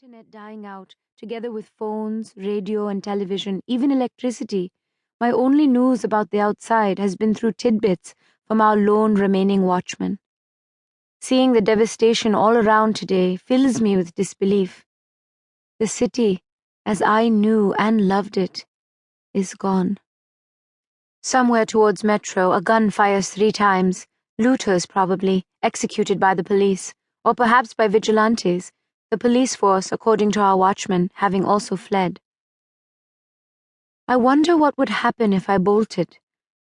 internet dying out, together with phones, radio, and television, even electricity, my only news about the outside has been through tidbits from our lone remaining watchman. Seeing the devastation all around today fills me with disbelief. The city, as I knew and loved it, is gone. Somewhere towards Metro, a gun fires 3 times, looters probably, executed by the police, or perhaps by vigilantes, the police force, according to our watchman, having also fled. I wonder what would happen if I bolted,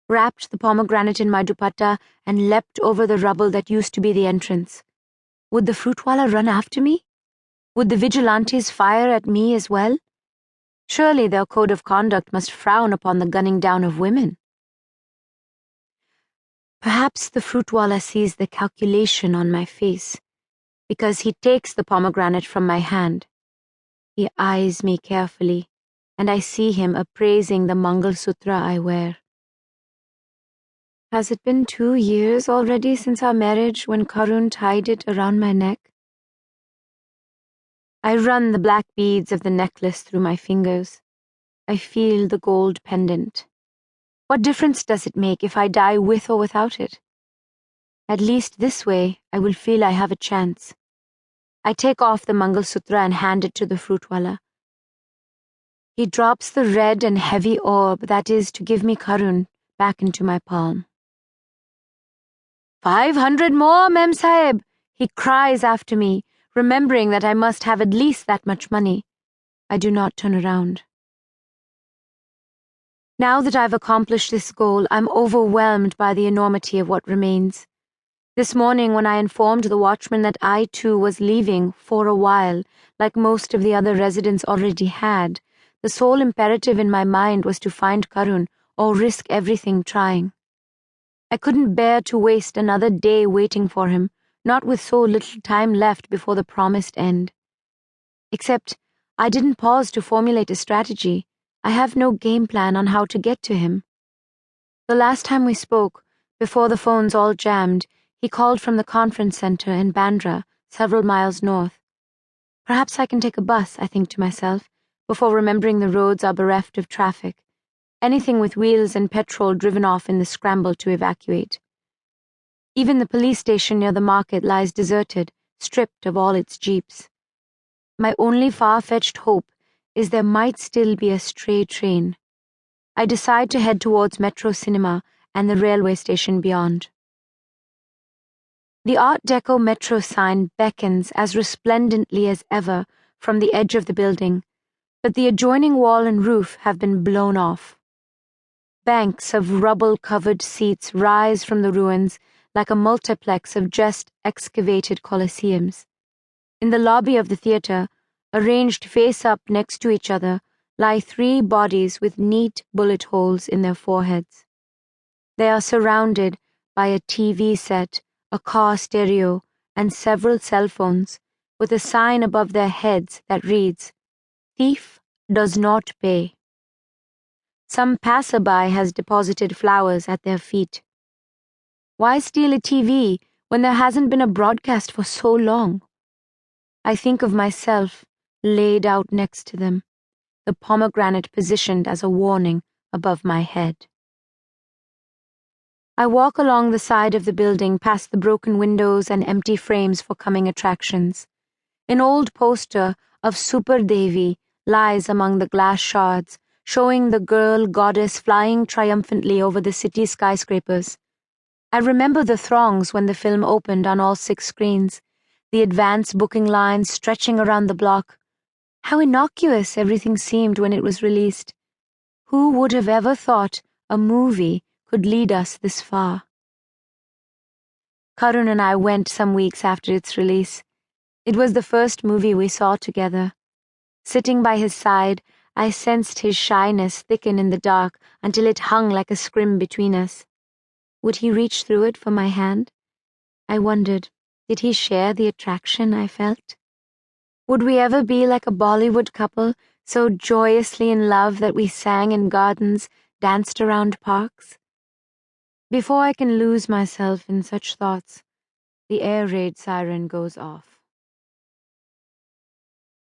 wrapped the pomegranate in my dupatta, and leapt over the rubble that used to be the entrance. Would the fruitwala run after me? Would the vigilantes fire at me as well? Surely their code of conduct must frown upon the gunning down of women. Perhaps the fruitwala sees the calculation on my face, because he takes the pomegranate from my hand. He eyes me carefully, and I see him appraising the Mangal Sutra I wear. Has it been 2 years already since our marriage when Karun tied it around my neck? I run the black beads of the necklace through my fingers. I feel the gold pendant. What difference does it make if I die with or without it? At least this way I will feel I have a chance. I take off the Mangal Sutra and hand it to the fruitwala. He drops the red and heavy orb that is to give me Karun back into my palm. 500 more, Mem Sahib, he cries after me, remembering that I must have at least that much money. I do not turn around. Now that I've accomplished this goal, I'm overwhelmed by the enormity of what remains. This morning, when I informed the watchman that I too was leaving for a while, like most of the other residents already had, the sole imperative in my mind was to find Karun or risk everything trying. I couldn't bear to waste another day waiting for him, not with so little time left before the promised end. Except, I didn't pause to formulate a strategy. I have no game plan on how to get to him. The last time we spoke, before the phones all jammed, he called from the conference center in Bandra, several miles north. Perhaps I can take a bus, I think to myself, before remembering the roads are bereft of traffic. Anything with wheels and petrol driven off in the scramble to evacuate. Even the police station near the market lies deserted, stripped of all its jeeps. My only far-fetched hope is there might still be a stray train. I decide to head towards Metro Cinema and the railway station beyond. The Art Deco metro sign beckons as resplendently as ever from the edge of the building, but the adjoining wall and roof have been blown off. Banks of rubble-covered seats rise from the ruins like a multiplex of just excavated coliseums. In the lobby of the theatre, arranged face up next to each other, lie 3 bodies with neat bullet holes in their foreheads. They are surrounded by a TV set, a car stereo, and several cell phones, with a sign above their heads that reads, "Thief does not pay." Some passerby has deposited flowers at their feet. Why steal a TV when there hasn't been a broadcast for so long? I think of myself laid out next to them, the pomegranate positioned as a warning above my head. I walk along the side of the building past the broken windows and empty frames for coming attractions. An old poster of Super Devi lies among the glass shards, showing the girl goddess flying triumphantly over the city's skyscrapers. I remember the throngs when the film opened on all 6 screens, the advance booking lines stretching around the block. How innocuous everything seemed when it was released. Who would have ever thought a movie could lead us this far? Karun and I went some weeks after its release. It was the first movie we saw together. Sitting by his side, I sensed his shyness thicken in the dark until it hung like a scrim between us. Would he reach through it for my hand? I wondered, did he share the attraction I felt? Would we ever be like a Bollywood couple, so joyously in love that we sang in gardens, danced around parks? Before I can lose myself in such thoughts, the air raid siren goes off.